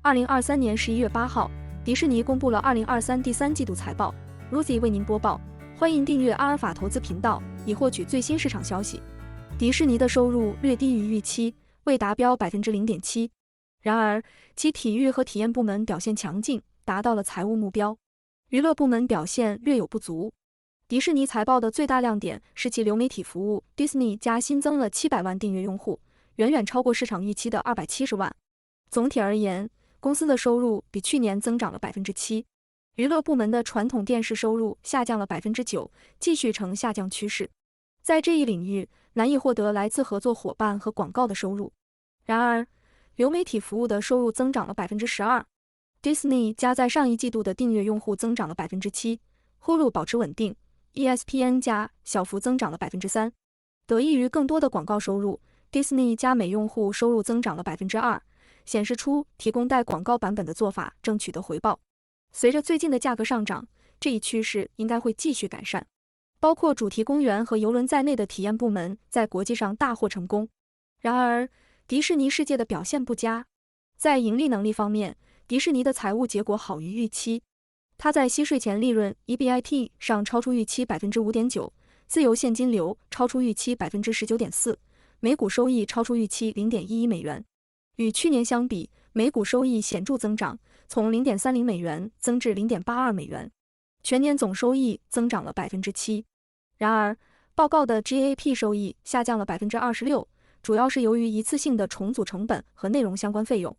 2023年11月8号，迪士尼公布了2023第三季度财报。Lucy 为您播报，欢迎订阅阿尔法投资频道，以获取最新市场消息。迪士尼的收入略低于预期，未达标 0.7%。然而，其体育和体验部门表现强劲，达到了财务目标。娱乐部门表现略有不足。迪士尼财报的最大亮点是其流媒体服务 Disney+ 新增了700万订阅用户，远远超过市场预期的270万。总体而言，公司的收入比去年增长了 7%。娱乐部门的传统电视收入下降了 9%， 继续呈下降趋势。在这一领域，难以获得来自合作伙伴和广告的收入。然而，流媒体服务的收入增长了 12%。Disney+ 在上一季度的订阅用户增长了 7%， Hulu 保持稳定， ESPN+ 小幅增长了 3%。得益于更多的广告收入， Disney+ 每用户收入增长了 2%， 显示出提供带广告版本的做法正取得回报。随着最近的价格上涨，这一趋势应该会继续改善。包括主题公园和邮轮在内的体验部门在国际上大获成功。然而，迪士尼世界的表现不佳。在盈利能力方面，迪士尼的财务结果好于预期。它在息税前利润 EBIT 上超出预期 5.9%， 自由现金流超出预期 19.4%， 每股收益超出预期 0.11美元。与去年相比，每股收益显著增长，从 0.30美元增至 0.82美元。全年总收益增长了 7%。然而，报告的 GAAP 收益下降了 26%， 主要是由于一次性的重组成本和内容相关费用。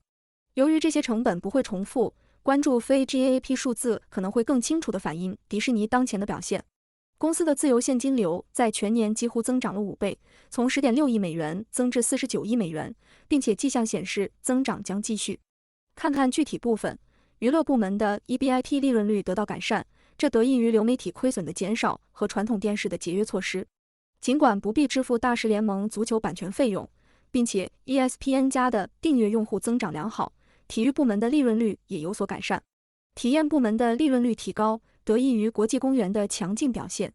由于这些成本不会重复，关注非 GAAP 数字可能会更清楚地反映迪士尼当前的表现。公司的自由现金流在全年几乎增长了5倍，从 10.6亿美元增至49亿美元，并且迹象显示增长将继续。看看具体部分，娱乐部门的 EBIT 利润率得到改善，这得益于流媒体亏损的减少和传统电视的节约措施。尽管不必支付大师联盟足球版权费用，并且 ESPN+ 的订阅用户增长良好，体育部门的利润率也有所改善。体验部门的利润率提高，得益于国际公园的强劲表现。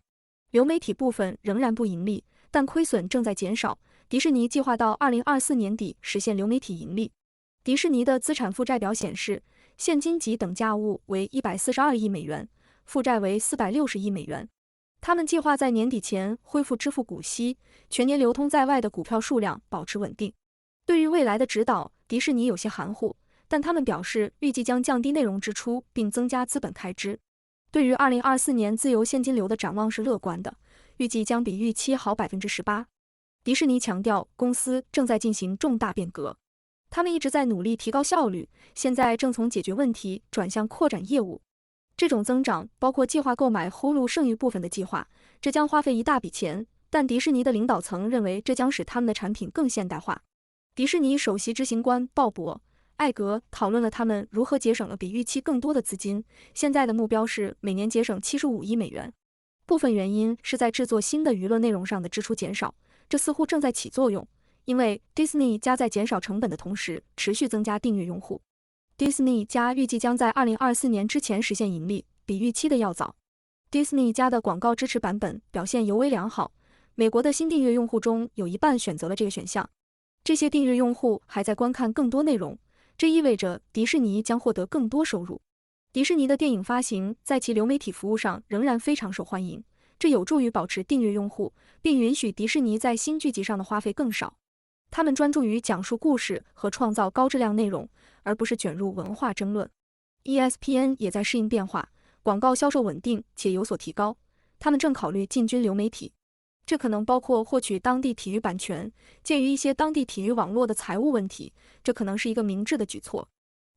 流媒体部分仍然不盈利，但亏损正在减少。迪士尼计划到2024年底实现流媒体盈利。迪士尼的资产负债表显示，现金及等价物为142亿美元，负债为460亿美元。他们计划在年底前恢复支付股息，全年流通在外的股票数量保持稳定。对于未来的指导，迪士尼有些含糊，但他们表示预计将降低内容支出并增加资本开支。对于2024年自由现金流的展望是乐观的，预计将比预期好 18%。迪士尼强调，公司正在进行重大变革。他们一直在努力提高效率，现在正从解决问题转向扩展业务。这种增长包括计划购买 Hulu 剩余部分的计划，这将花费一大笔钱，但迪士尼的领导层认为这将使他们的产品更现代化。迪士尼首席执行官鲍勃·艾格讨论了他们如何节省了比预期更多的资金，现在的目标是每年节省75亿美元。部分原因是在制作新的娱乐内容上的支出减少，这似乎正在起作用。因为 Disney+ 在减少成本的同时，持续增加订阅用户。Disney+ 预计将在2024年之前实现盈利，比预期的要早。Disney+ 的广告支持版本表现尤为良好，美国的新订阅用户中有一半选择了这个选项。这些订阅用户还在观看更多内容，这意味着迪士尼将获得更多收入。迪士尼的电影发行在其流媒体服务上仍然非常受欢迎，这有助于保持订阅用户，并允许迪士尼在新剧集上的花费更少。他们专注于讲述故事和创造高质量内容，而不是卷入文化争论。ESPN 也在适应变化，广告销售稳定且有所提高。他们正考虑进军流媒体，这可能包括获取当地体育版权。鉴于一些当地体育网络的财务问题，这可能是一个明智的举措。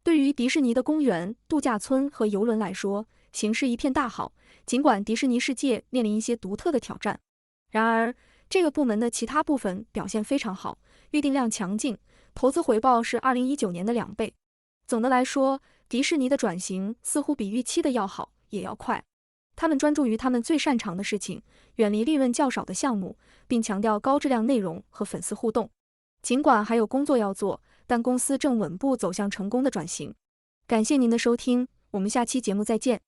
对于迪士尼的公园、度假村和邮轮来说，形势一片大好，尽管迪士尼世界面临一些独特的挑战。然而，这个部门的其他部分表现非常好，预订量强劲，投资回报是2019年的2倍。总的来说，迪士尼的转型似乎比预期的要好，也要快。他们专注于他们最擅长的事情，远离利润较少的项目，并强调高质量内容和粉丝互动。尽管还有工作要做，但公司正稳步走向成功的转型。感谢您的收听，我们下期节目再见。